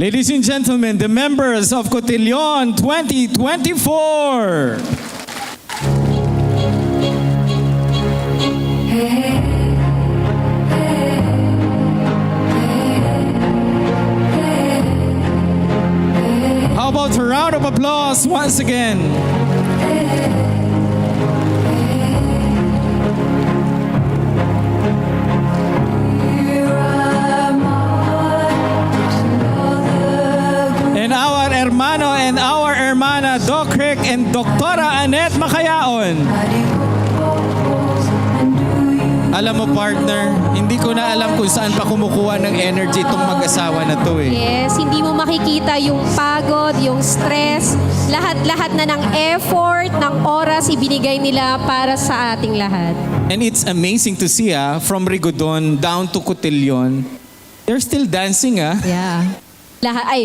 Ladies and gentlemen, the members of Cotillion 2024. How about a round of applause once again? And our hermano and our hermana, Doc Rick and Doktora Annette Macayaon. Alam mo partner, hindi ko na alam kung saan pa kumukuha ng energy itong mag-asawa na to eh. Yes, hindi mo makikita yung pagod, yung stress, lahat-lahat na ng effort, ng oras ibinigay nila para sa ating lahat. And it's amazing to see from Rigodon down to Cotillion, they're still dancing Yeah.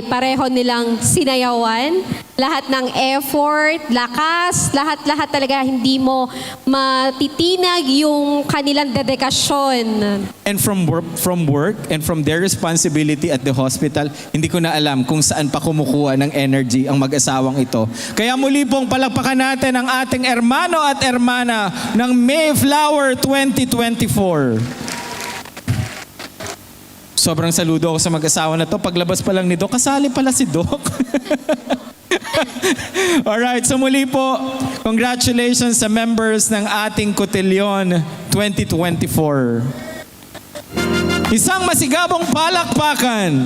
Pareho nilang sinayawan, lahat ng effort, lakas, lahat-lahat talaga hindi mo matitinag yung kanilang dedikasyon. And from work and from their responsibility at the hospital, hindi ko na alam kung saan pa kumukuha ng energy ang mag-asawang ito. Kaya muli pong palakpakan natin ang ating hermano at hermana ng Mayflower 2024. Sobrang saludo ako sa mag-asawa na to. Paglabas pa lang ni Doc, kasali pala si Doc. Alright, so muli po, congratulations sa members ng ating Cotillion 2024. Isang masigabong palakpakan.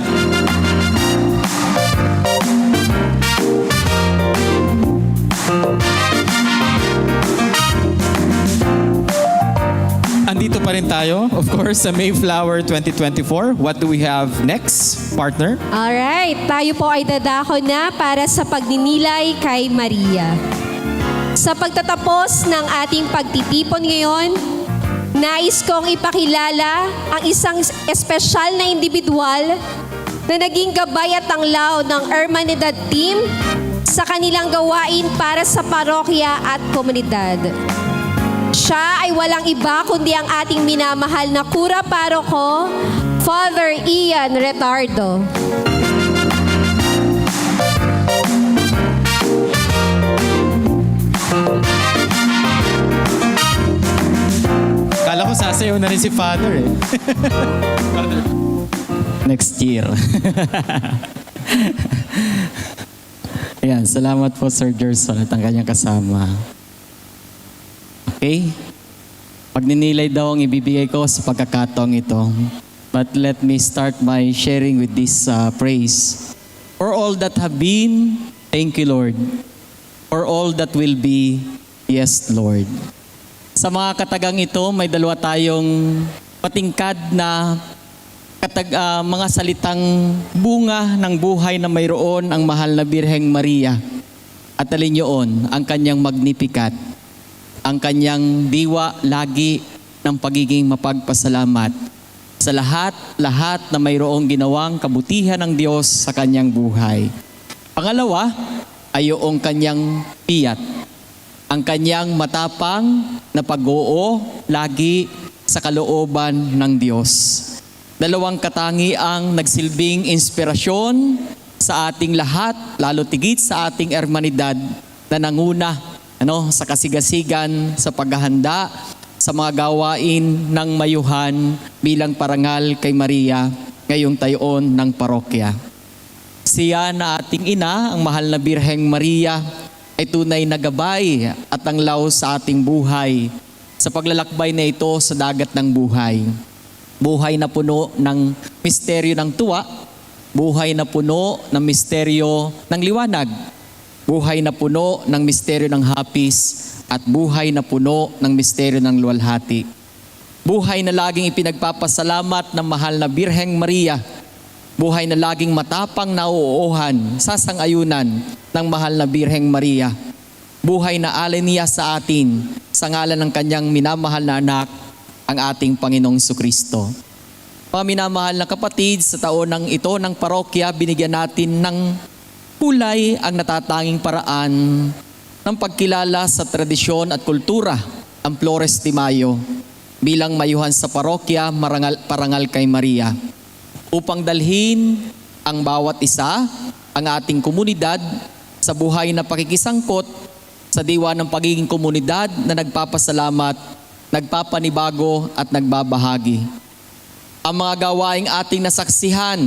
Andito pa rin tayo, of course, sa Mayflower 2024. What do we have next, partner? Alright, tayo po ay dadako na para sa pagninilay kay Maria. Sa pagtatapos ng ating pagtitipon ngayon, nais kong ipakilala ang isang espesyal na individual na naging gabay at tanglaw ng Hermanidad team sa kanilang gawain para sa parokya at komunidad. Siya ay walang iba kundi ang ating minamahal na Kura Paroko, Father Ian Retardo. Kala ko sasayaw na rin si Father eh. Next year. Ayan, salamat po Sir Gerson at ang kanyang kasama. Okay? Pagninilay daw ang ibibigay ko sa pagkakataong ito. But let me start by sharing with this praise. For all that have been, thank you Lord. For all that will be, yes Lord. Sa mga katagang ito, may dalawa tayong patingkad na mga salitang bunga ng buhay na mayroon ang mahal na Birheng Maria. At alin yun, ang kanyang Magnificat. Ang kanyang diwa lagi ng pagiging mapagpasalamat sa lahat na mayroong ginawang kabutihan ng Diyos sa kanyang buhay. Pangalawa ay yung kanyang piyat, ang kanyang matapang na pag-oo lagi sa kalooban ng Diyos. Dalawang katangiang nagsilbing inspirasyon sa ating lahat, lalo tigit sa ating hermanidad na nanguna sa kasigasigan, sa paghahanda, sa mga gawain ng mayuhan bilang parangal kay Maria ngayong taon ng parokya. Siya na ating ina, ang mahal na Birheng Maria, ay tunay na gabay at tanglaw sa ating buhay sa paglalakbay na ito sa dagat ng buhay. Buhay na puno ng misteryo ng tuwa, buhay na puno ng misteryo ng liwanag, buhay na puno ng misteryo ng hapis at buhay na puno ng misteryo ng luwalhati. Buhay na laging ipinagpapasalamat ng mahal na Birheng Maria. Buhay na laging matapang na uuuhan sa sang-ayunan ng mahal na Birheng Maria. Buhay na alay niya sa atin sa ngalan ng kanyang minamahal na anak, ang ating Panginoong Jesucristo. Mga minamahal na kapatid, sa taonang ito ng parokya, binigyan natin ng kulay ang natatanging paraan ng pagkilala sa tradisyon at kultura, ang Flores de Mayo, bilang mayuhan sa parokya parangal kay Maria, upang dalhin ang bawat isa, ang ating komunidad, sa buhay na pakikisangkot, sa diwa ng pagiging komunidad na nagpapasalamat, nagpapanibago at nagbabahagi. Ang mga gawaing ating nasaksihan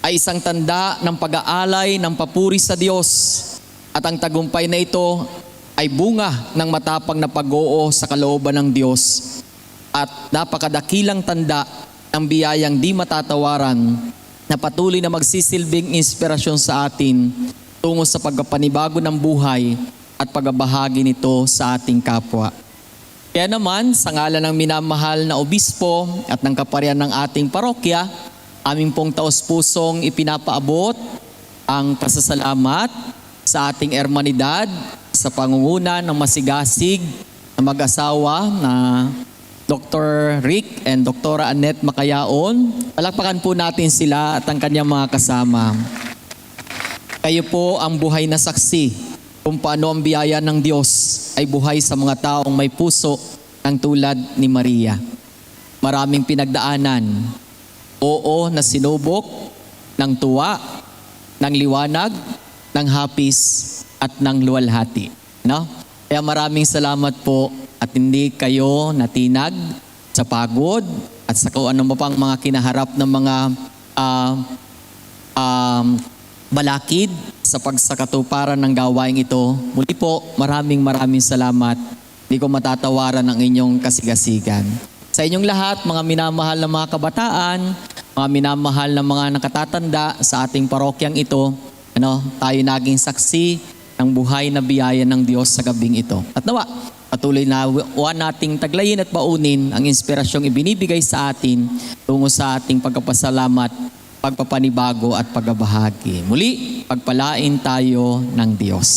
ay isang tanda ng pag-aalay ng papuri sa Diyos at ang tagumpay na ito ay bunga ng matapang na pag-oo sa kalooban ng Diyos at napakadakilang tanda ng biyayang di matatawaran na patuloy na magsisilbing inspirasyon sa atin tungo sa pagpapanibago ng buhay at pagbabahagi nito sa ating kapwa. Kaya naman, sa ngalan ng minamahal na obispo at ng kaparian ng ating parokya, aming pong taos-pusong ipinapaabot ang pasasalamat sa ating ermanidad sa pangunguna ng masigasig na mag-asawa na Dr. Rick and Dr. Annette Macayaon. Palakpakan po natin sila at ang kanyang mga kasama. Kayo po ang buhay na saksi kung paano ang biyaya ng Diyos ay buhay sa mga taong may puso ng tulad ni Maria. Maraming pinagdaanan. Oo na sinubok ng tuwa, ng liwanag, ng hapis at ng luwalhati. No? Kaya maraming salamat po at hindi kayo natinag sa pagod at sa kung ano pang mga kinaharap ng mga balakid sa pagsakatuparan ng gawain ito. Muli po, maraming salamat. Hindi ko matatawaran ang inyong kasigasigan. Sa inyong lahat, mga minamahal na mga kabataan, mga minamahal na mga nakatatanda sa ating parokyang ito, tayo naging saksi ng buhay na biyaya ng Diyos sa gabing ito. At nawa, patuloy na nating taglayin at baunin ang inspirasyong ibinibigay sa atin tungo sa ating pagpapasalamat, pagpapanibago at pagbabahagi. Muli, pagpalain tayo ng Diyos.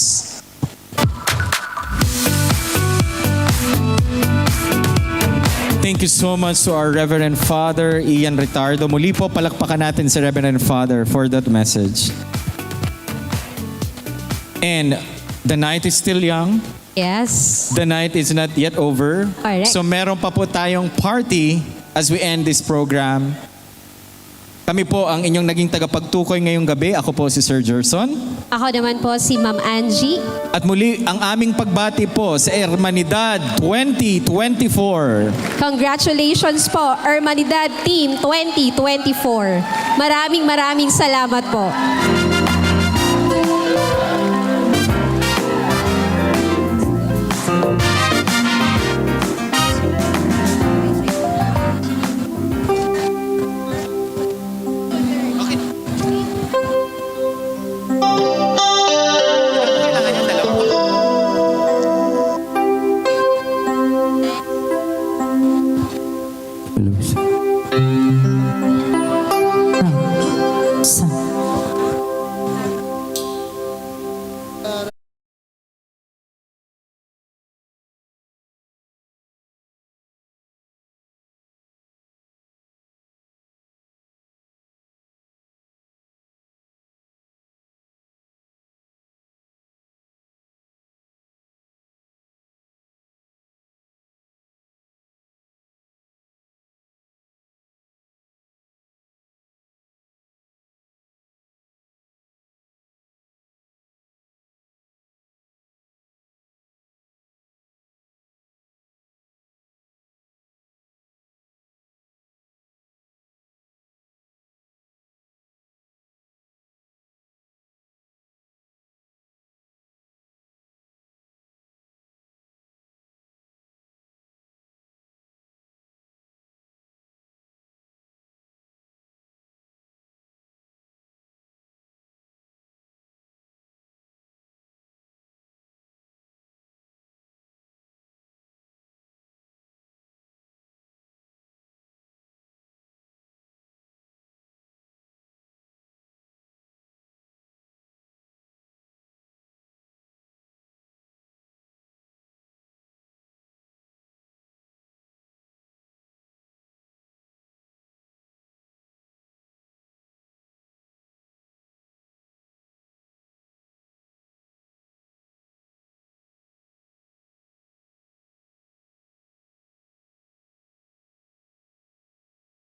Thank you so much to our Reverend Father Ian Ritardo. Muli po, palakpakan natin si Reverend Father for that message. And the night is still young. Yes. The night is not yet over. Correct. So meron pa po tayong party as we end this program. Kami po ang inyong naging tagapagtukoy ngayong gabi. Ako po si Sir Gerson. Ako naman po si Ma'am Angie. At muli, ang aming pagbati po sa Hermanidad 2024. Congratulations po, Hermanidad Team 2024. Maraming salamat po.